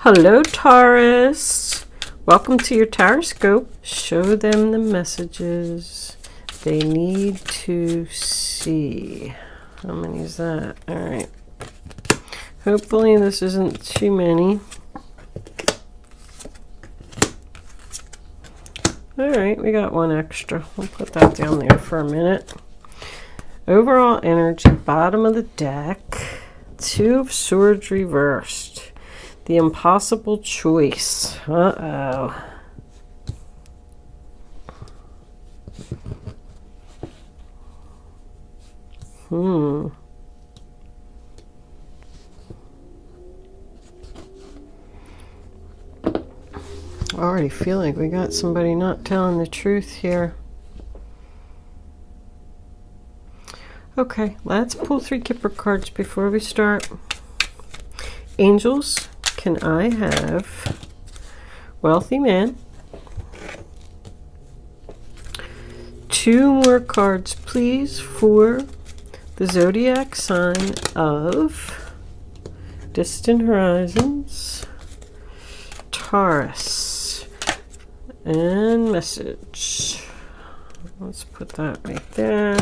Hello, Taurus. Welcome to your Tauroscope. Show them the messages they need to see. How many is that? All right. Hopefully this isn't too many. All right, we got one extra. We'll put that down there for a minute. Overall energy, bottom of the deck. Two of Swords reversed. The impossible choice. Uh-oh. I already feel like we got somebody not telling the truth here. Okay, let's pull 3 Kipper cards before we start. Angels, can I have wealthy man? 2 more cards, please, for the zodiac sign of distant horizons, Taurus, and message. Let's put that right there.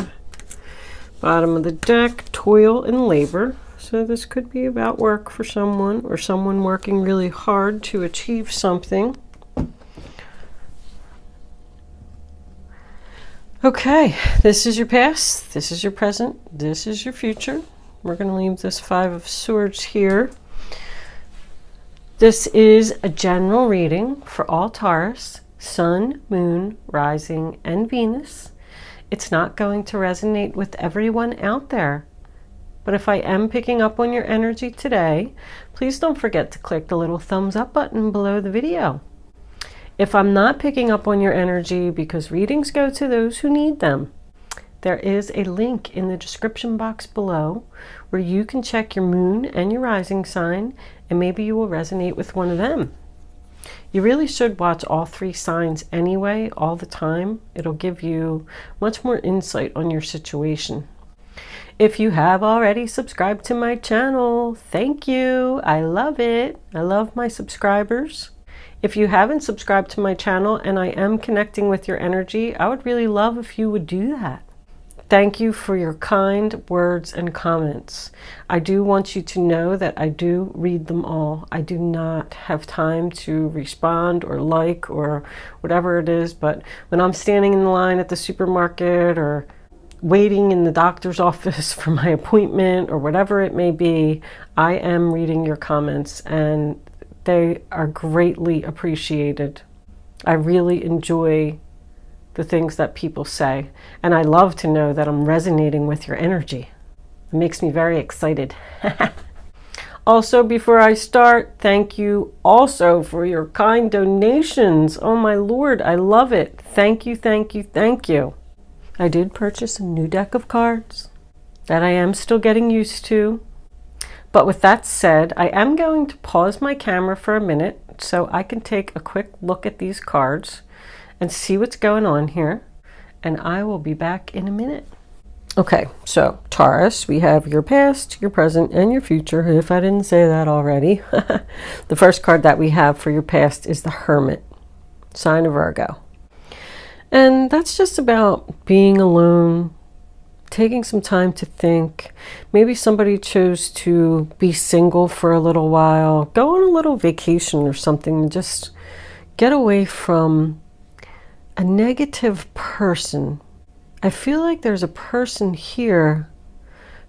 Bottom of the deck, toil and labor. So this could be about work for someone, or someone working really hard to achieve something. Okay, this is your past, this is your present, this is your future. We're going to leave this 5 of Swords here. This is a general reading for all Taurus, Sun, Moon, Rising, and Venus. It's not going to resonate with everyone out there. But if I am picking up on your energy today, please don't forget to click the little thumbs up button below the video. If I'm not picking up on your energy, because readings go to those who need them, there is a link in the description box below where you can check your moon and your rising sign, and maybe you will resonate with one of them. You really should watch all 3 signs anyway, all the time. It'll give you much more insight on your situation. If you have already subscribed to my channel, thank you. I love it. I love my subscribers. If you haven't subscribed to my channel and I am connecting with your energy, I would really love if you would do that. Thank you for your kind words and comments. I do want you to know that I do read them all. I do not have time to respond or like or whatever it is, but when I'm standing in the line at the supermarket or waiting in the doctor's office for my appointment or whatever it may be, I am reading your comments and they are greatly appreciated. I really enjoy the things that people say, and I love to know that I'm resonating with your energy. It makes me very excited. Also, before I start, thank you also for your kind donations. Oh my Lord, I love it. Thank you, thank you, thank you. I did purchase a new deck of cards that I am still getting used to. But with that said, I am going to pause my camera for a minute so I can take a quick look at these cards and see what's going on here. And I will be back in a minute. Okay, so Taurus, we have your past, your present, and your future, if I didn't say that already. The first card that we have for your past is the Hermit, sign of Virgo. And that's just about being alone, taking some time to think. Maybe somebody chose to be single for a little while, go on a little vacation or something, and just get away from a negative person. I feel like there's a person here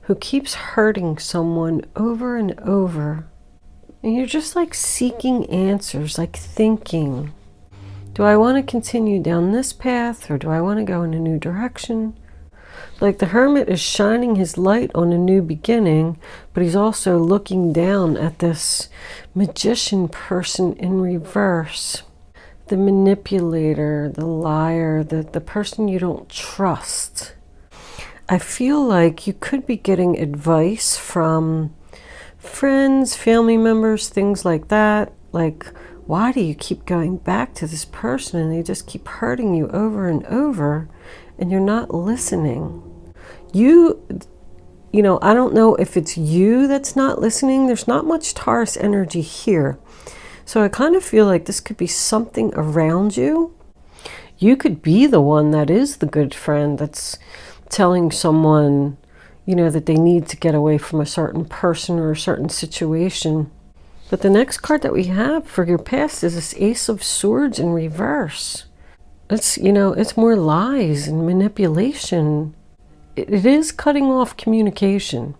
who keeps hurting someone over and over. And you're just like seeking answers, like thinking, do I want to continue down this path or do I want to go in a new direction? Like the Hermit is shining his light on a new beginning, but he's also looking down at this magician person in reverse. The manipulator, the liar, the person you don't trust. I feel like you could be getting advice from friends, family members, things like that. Like, why do you keep going back to this person and they just keep hurting you over and over and you're not listening? You know, I don't know if it's you that's not listening. There's not much Taurus energy here. So I kind of feel like this could be something around you. You could be the one that is the good friend that's telling someone, you know, that they need to get away from a certain person or a certain situation. But the next card that we have for your past is this Ace of Swords in reverse. It's, you know, it's more lies and manipulation. It is cutting off communication.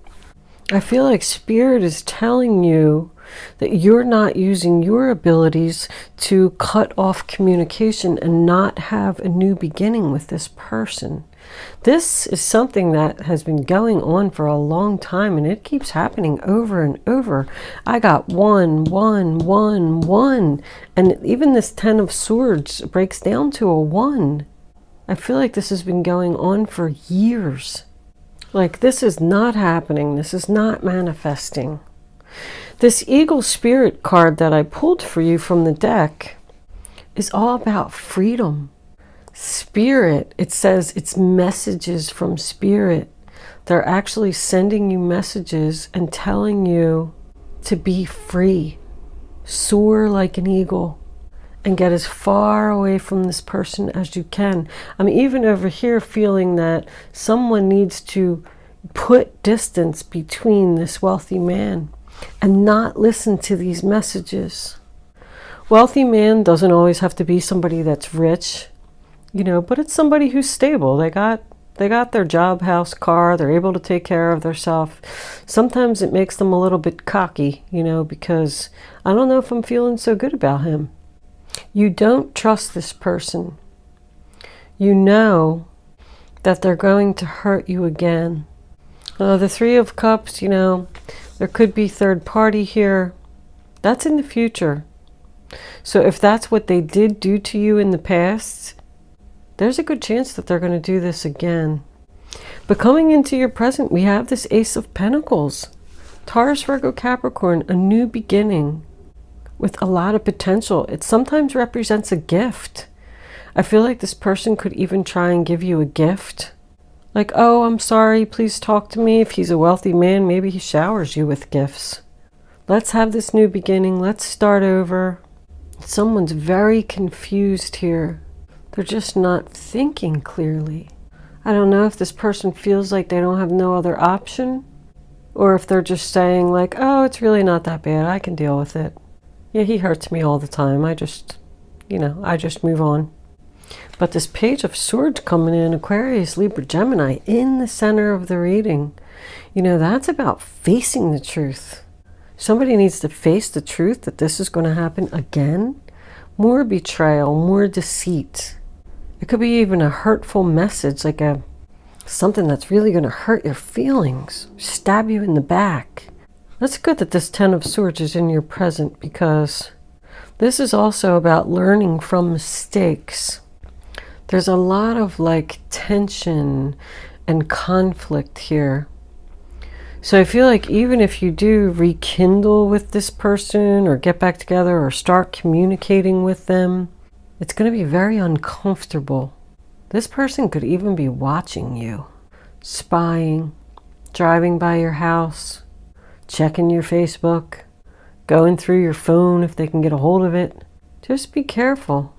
I feel like Spirit is telling you that you're not using your abilities to cut off communication and not have a new beginning with this person. This is something that has been going on for a long time, and it keeps happening over and over. I got 1, 1, 1, 1, and even this 10 of Swords breaks down to a 1. I feel like this has been going on for years. Like, this is not happening. This is not manifesting. This Eagle Spirit card that I pulled for you from the deck is all about freedom. Spirit, it says it's messages from Spirit. They're actually sending you messages and telling you to be free. Soar like an eagle and get as far away from this person as you can. I'm even over here feeling that someone needs to put distance between this wealthy man and not listen to these messages. Wealthy man doesn't always have to be somebody that's rich, you know, but it's somebody who's stable. They got their job, house, car. They're able to take care of themselves. Sometimes it makes them a little bit cocky, you know, because I don't know if I'm feeling so good about him. You don't trust this person. You know that they're going to hurt you again. The Three of Cups, you know, there could be third party here. That's in the future. So if that's what they did do to you in the past, there's a good chance that they're going to do this again. But coming into your present, we have this Ace of Pentacles. Taurus, Virgo, Capricorn, a new beginning with a lot of potential. It sometimes represents a gift. I feel like this person could even try and give you a gift. Like, oh, I'm sorry, please talk to me. If he's a wealthy man, maybe he showers you with gifts. Let's have this new beginning. Let's start over. Someone's very confused here. They're just not thinking clearly. I don't know if this person feels like they don't have no other option, or if they're just saying like, oh, it's really not that bad. I can deal with it. Yeah, he hurts me all the time. I just move on. But this Page of Swords coming in, Aquarius, Libra, Gemini, in the center of the reading, you know, that's about facing the truth. Somebody needs to face the truth that this is going to happen again. More betrayal, more deceit. It could be even a hurtful message, like something that's really going to hurt your feelings, stab you in the back. That's good that this 10 of Swords is in your present, because this is also about learning from mistakes. There's a lot of like tension and conflict here. So I feel like even if you do rekindle with this person or get back together or start communicating with them, it's going to be very uncomfortable. This person could even be watching you, spying, driving by your house, checking your Facebook, going through your phone if they can get a hold of it. Just be careful.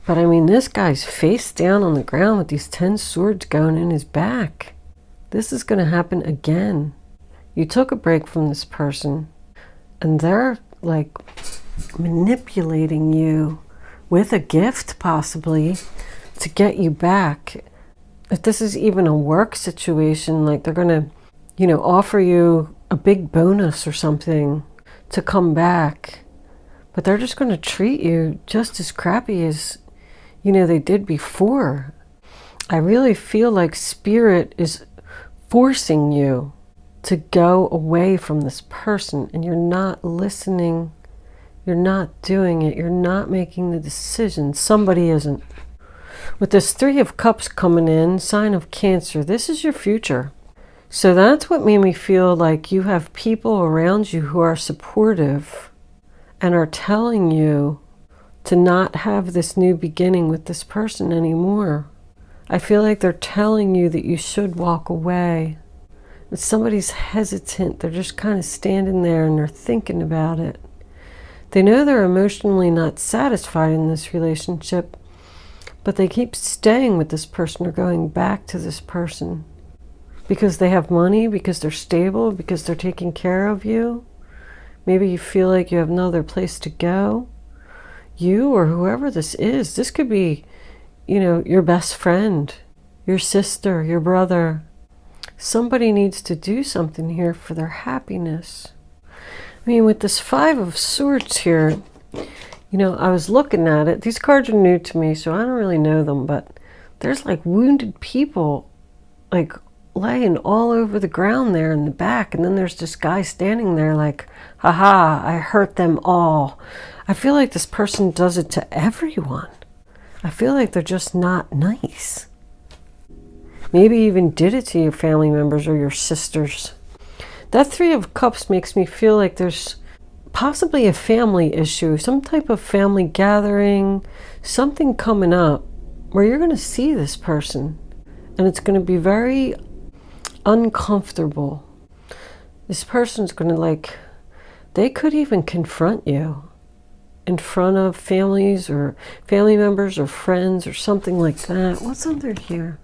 But I mean, this guy's face down on the ground with these 10 swords going in his back. This is going to happen again. You took a break from this person, and they're like manipulating you with a gift possibly to get you back. If this is even a work situation, like they're going to, you know, offer you a big bonus or something to come back. But they're just going to treat you just as crappy as, you know, they did before. I really feel like Spirit is forcing you to go away from this person, and you're not listening, you're not doing it, you're not making the decision. Somebody isn't. With this 3 of Cups coming in, sign of Cancer, this is your future. So that's what made me feel like you have people around you who are supportive and are telling you to not have this new beginning with this person anymore. I feel like they're telling you that you should walk away. Somebody's hesitant. They're just kind of standing there and they're thinking about it. They know they're emotionally not satisfied in this relationship, but they keep staying with this person or going back to this person because they have money, because they're stable, because they're taking care of you. Maybe you feel like you have no other place to go. You or whoever this is, this could be, you know, your best friend, your sister, your brother. Somebody needs to do something here for their happiness. I mean, with this Five of Swords here, you know, I was looking at it. These cards are new to me, so I don't really know them, but there's like wounded people, like laying all over the ground there in the back. And then there's this guy standing there like, haha, I hurt them all. I feel like this person does it to everyone. I feel like they're just not nice. Maybe even did it to your family members or your sisters. That Three of Cups makes me feel like there's possibly a family issue, some type of family gathering, something coming up where you're going to see this person and it's going to be very uncomfortable. This person's going to like, they could even confront you in front of families or family members or friends or something like that. What's under here?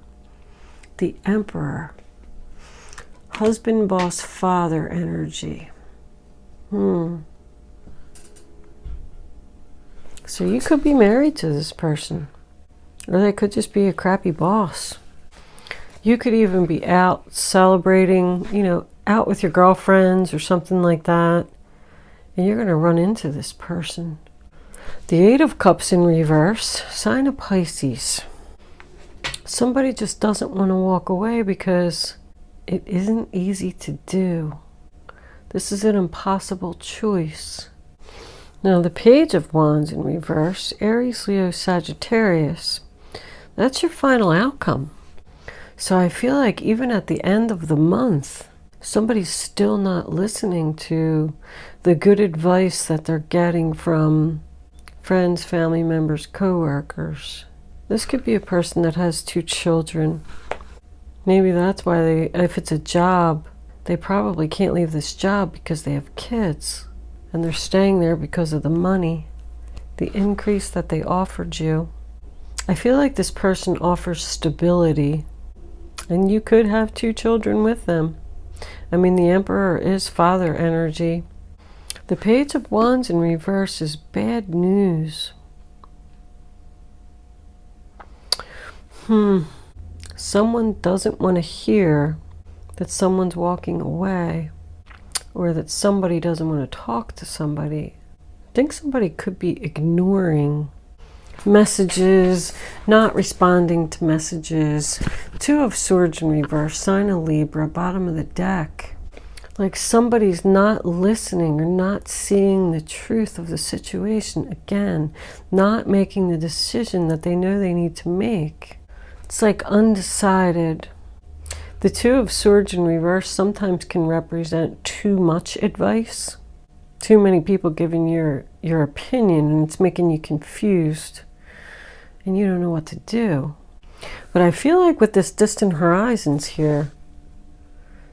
The Emperor. Husband, boss, father energy. So you could be married to this person. Or they could just be a crappy boss. You could even be out celebrating, you know, out with your girlfriends or something like that. And you're going to run into this person. The Eight of Cups in reverse, sign of Pisces. Somebody just doesn't want to walk away because it isn't easy to do. This is an impossible choice. Now the Page of Wands in reverse, Aries, Leo, Sagittarius. That's your final outcome. So I feel like even at the end of the month, somebody's still not listening to the good advice that they're getting from friends, family members, co-workers. This could be a person that has 2 children. Maybe that's why if it's a job, they probably can't leave this job because they have kids. And they're staying there because of the money, the increase that they offered you. I feel like this person offers stability. And you could have 2 children with them. I mean, the Emperor is father energy. The Page of Wands in reverse is bad news. Someone doesn't want to hear that someone's walking away, or that somebody doesn't want to talk to somebody. I think somebody could be ignoring messages, not responding to messages. 2 of Swords in reverse, sign of Libra, bottom of the deck. Like somebody's not listening or not seeing the truth of the situation. Again, not making the decision that they know they need to make. It's like undecided. The 2 of Swords in reverse sometimes can represent too much advice. Too many people giving your opinion, and it's making you confused. And you don't know what to do. But I feel like with this distant horizons here,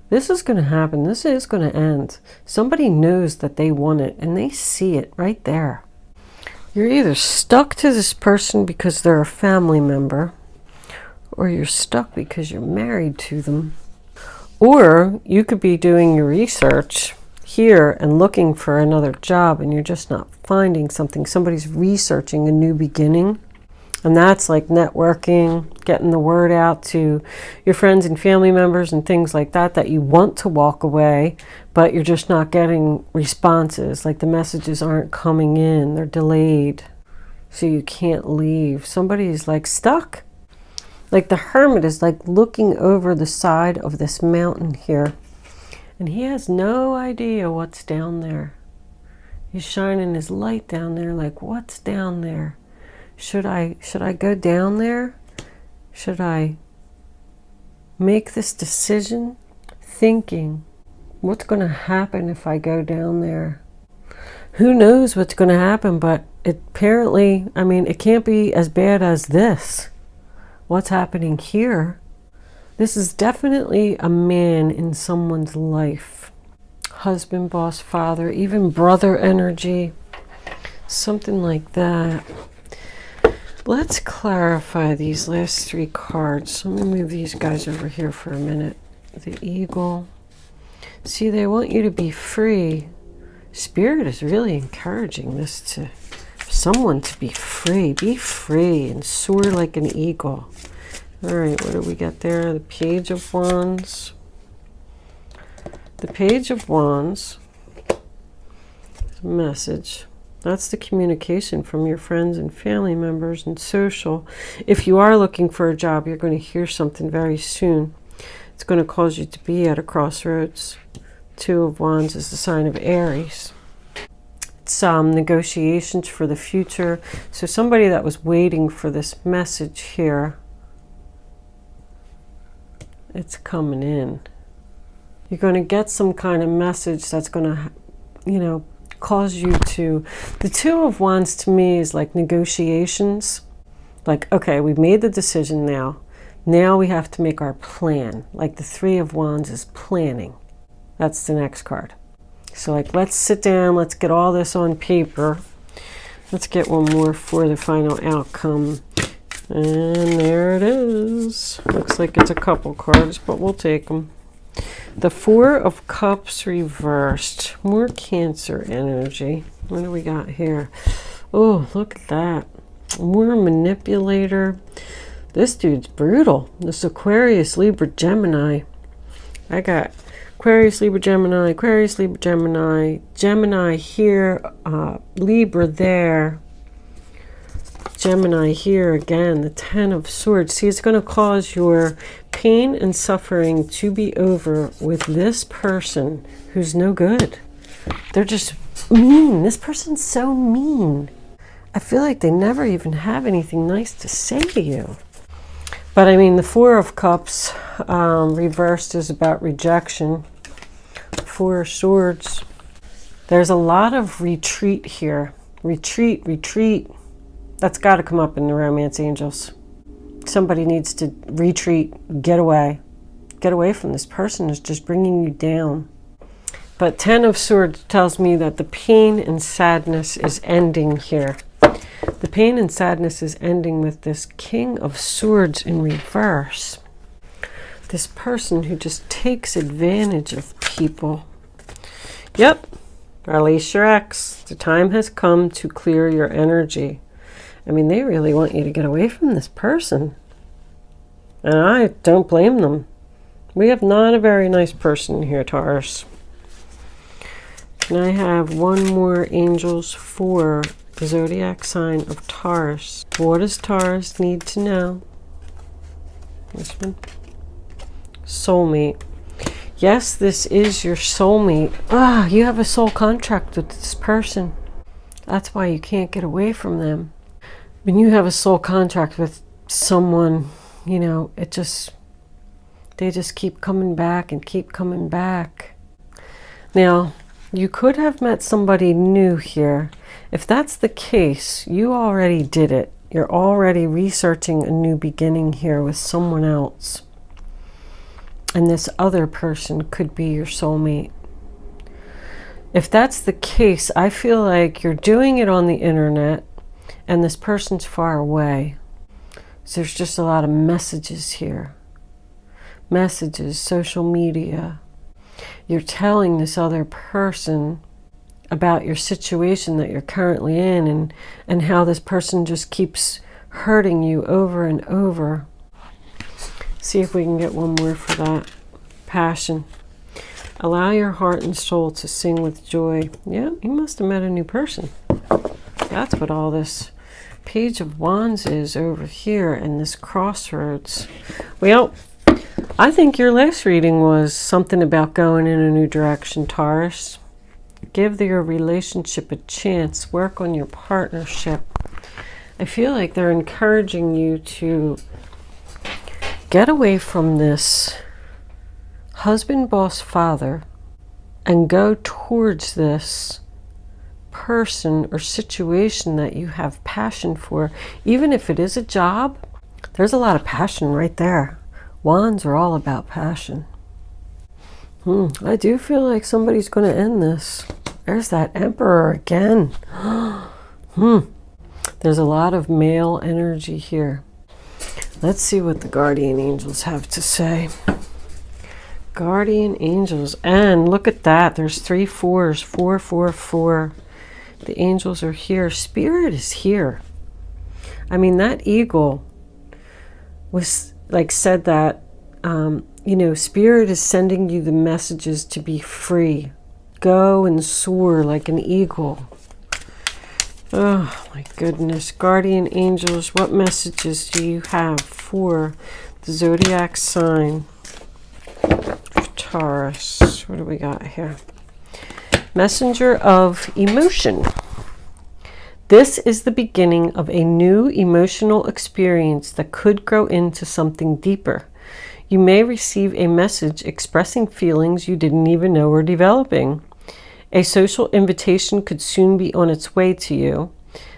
this is going to happen. This is going to end. Somebody knows that they want it, and they see it right there. You're either stuck to this person because they're a family member, or you're stuck because you're married to them. Or you could be doing your research here and looking for another job, and you're just not finding something. Somebody's researching a new beginning. And that's like networking, getting the word out to your friends and family members and things like that, that you want to walk away, but you're just not getting responses. Like the messages aren't coming in, they're delayed. So you can't leave. Somebody's like stuck. Like the Hermit is like looking over the side of this mountain here. And he has no idea what's down there. He's shining his light down there like, what's down there? Should I go down there? Should I make this decision? Thinking, what's going to happen if I go down there? Who knows what's going to happen, but apparently, I mean, it can't be as bad as this. What's happening here? This is definitely a man in someone's life. Husband, boss, father, even brother energy. Something like that. Let's clarify these last 3 cards. Let me move these guys over here for a minute. The Eagle. See, they want you to be free. Spirit is really encouraging this to someone to be free. Be free and soar like an eagle. All right, what do we got there? The Page of Wands. The Page of Wands. Message. That's the communication from your friends and family members and social. If you are looking for a job, you're going to hear something very soon. It's going to cause you to be at a crossroads. 2 of Wands is the sign of Aries. It's negotiations for the future. So somebody that was waiting for this message here, it's coming in. You're going to get some kind of message that's going to, you know, cause you to... The 2 of Wands to me is like negotiations. Like, okay, we've made the decision now. Now we have to make our plan. Like the 3 of Wands is planning. That's the next card. So like, let's sit down, let's get all this on paper. Let's get one more for the final outcome. And there it is. Looks like it's a couple cards, but we'll take them. The 4 of Cups reversed. More Cancer energy. What do we got here? Oh, look at that. More manipulator. This dude's brutal. This Aquarius, Libra, Gemini. I got Aquarius, Libra, Gemini, Aquarius, Libra, Gemini, Gemini here, Libra there, Gemini here again, the 10 of Swords. See, it's going to cause your pain and suffering to be over with this person who's no good. They're just mean. This person's so mean. I feel like they never even have anything nice to say to you. But I mean, the 4 of Cups reversed is about rejection. 4 of Swords. There's a lot of retreat here. Retreat, retreat. That's got to come up in the romance angels. Somebody needs to retreat, get away. Get away from this person who's just bringing you down. But 10 of Swords tells me that the pain and sadness is ending here. The pain and sadness is ending with this King of Swords in reverse. This person who just takes advantage of people. Yep, release your ex. The time has come to clear your energy. I mean, they really want you to get away from this person. And I don't blame them. We have not a very nice person here, Taurus. Can I have one more angels for the zodiac sign of Taurus? What does Taurus need to know? This one. Soulmate. Yes, this is your soulmate. You have a soul contract with this person. That's why you can't get away from them. When you have a soul contract with someone, you know, they just keep coming back and keep coming back. Now, you could have met somebody new here. If that's the case, you already did it. You're already researching a new beginning here with someone else. And this other person could be your soulmate. If that's the case, I feel like you're doing it on the internet and this person's far away. So there's just a lot of messages here. Messages, social media. You're telling this other person about your situation that you're currently in and how this person just keeps hurting you over and over. See if we can get one more for that. Passion. Allow your heart and soul to sing with joy. Yeah, you must have met a new person. That's what all this Page of Wands is over here in this crossroads. Well, I think your last reading was something about going in a new direction, Taurus. Give your relationship a chance. Work on your partnership. I feel like they're encouraging you to get away from this husband, boss, father and go towards this person or situation that you have passion for. Even if it is a job, there's a lot of passion right there. Wands are all about passion. I do feel like somebody's going to end this. There's that Emperor again. There's a lot of male energy here. Let's see what the guardian angels have to say. Guardian angels. And look at that. There's 3 4s. 4 4 4. The angels are here. Spirit is here. I mean, that eagle was like said that, you know, Spirit is sending you the messages to be free. Go and soar like an eagle. Oh my goodness. Guardian angels, what messages do you have for the zodiac sign of Taurus? What do we got here? Messenger of emotion. This is the beginning of a new emotional experience that could grow into something deeper. You may receive a message expressing feelings you didn't even know were developing. A social invitation could soon be on its way to you.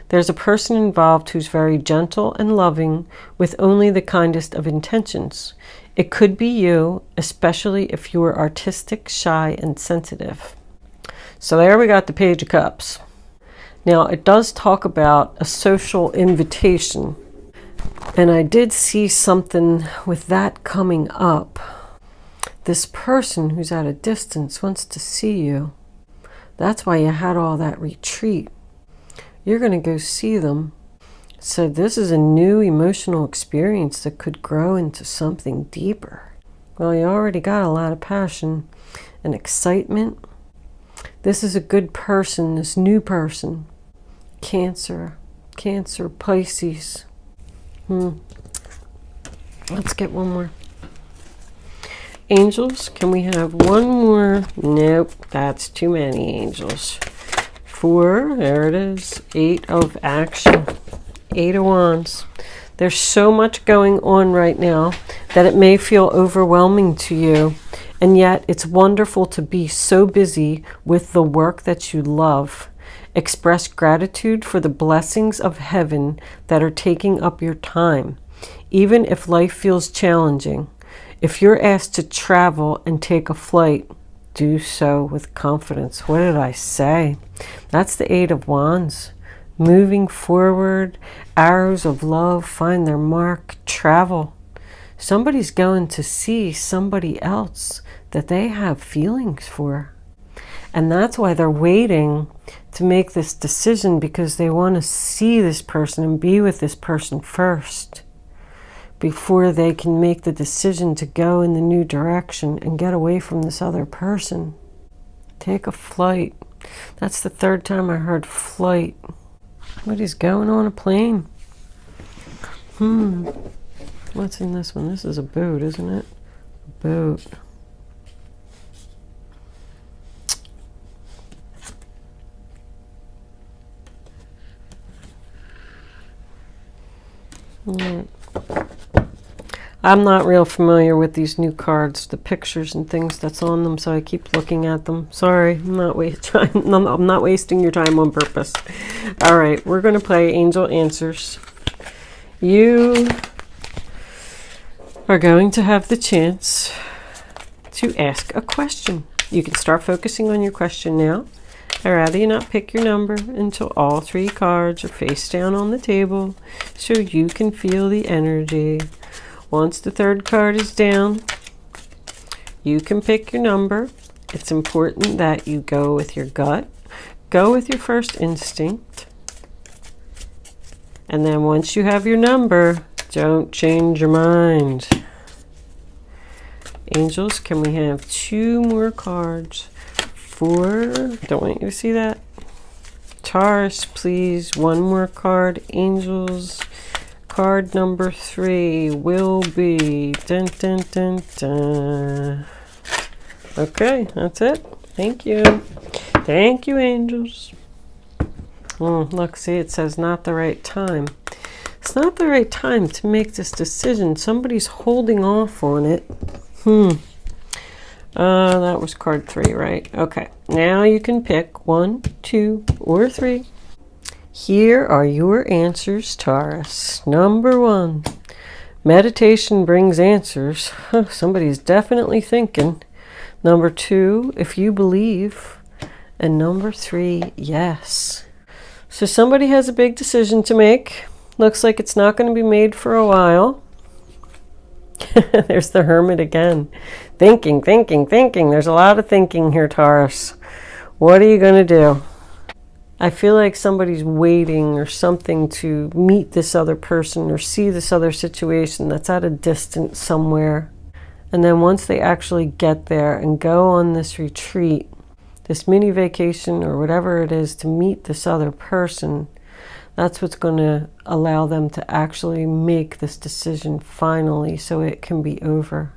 There's a person involved who's very gentle and loving with only the kindest of intentions. It could be you, especially if you are artistic, shy, and sensitive. So there we got the Page of Cups. Now it does talk about a social invitation. And I did see something with that coming up. This person who's at a distance wants to see you. That's why you had all that retreat. You're going to go see them. So this is a new emotional experience that could grow into something deeper. Well, you already got a lot of passion and excitement. This is a good person, this new person. Cancer, Pisces. Let's get one more. Angels, can we have one more? Nope, that's too many angels. 4, there it is. 8 of action. 8 of wands. There's so much going on right now that it may feel overwhelming to you. And yet it's wonderful to be so busy with the work that you love. Express gratitude for the blessings of heaven that are taking up your time, even if life feels challenging. If you're asked to travel and take a flight, do so with confidence. What did I say? That's the 8 of wands. Moving forward, arrows of love find their mark, travel. Somebody's going to see somebody else that they have feelings for. And that's why they're waiting to make this decision, because they want to see this person and be with this person first before they can make the decision to go in the new direction and get away from this other person. Take a flight. That's the 3rd time I heard flight. Somebody's going on a plane. What's in this one? This is a boat, isn't it? A boat. I'm not real familiar with these new cards, the pictures and things that's on them, so I keep looking at them. Sorry, I'm not wasting your time on purpose. All right, we're going to play Angel Answers. You are going to have the chance to ask a question. You can start focusing on your question now. I'd rather you not pick your number until all 3 cards are face down on the table so you can feel the energy. Once the 3rd card is down, you can pick your number. It's important that you go with your gut. Go with your first instinct. And then once you have your number, don't change your mind. Angels, can we have 2 more cards? 4, don't want you to see that. Taurus, please, 1 more card. Angels, card number 3 will be dun, dun, dun, dun. Okay, that's it. Thank you. Thank you, angels. Look, see, it says not the right time. It's not the right time to make this decision. Somebody's holding off on it. That was card 3, right? Okay, now you can pick 1, 2, or 3. Here are your answers, Taurus. Number 1, meditation brings answers. Somebody's definitely thinking. Number 2, if you believe. And number 3, yes. So somebody has a big decision to make. Looks like it's not going to be made for a while. There's the Hermit again. Thinking, thinking, thinking. There's a lot of thinking here, Taurus. What are you going to do? I feel like somebody's waiting or something to meet this other person or see this other situation that's at a distance somewhere. And then once they actually get there and go on this retreat, this mini vacation or whatever it is to meet this other person, that's what's going to allow them to actually make this decision finally so it can be over.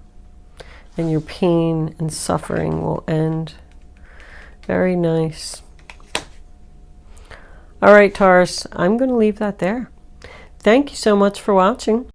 And your pain and suffering will end. Very nice. All right, Taurus, I'm going to leave that there. Thank you so much for watching.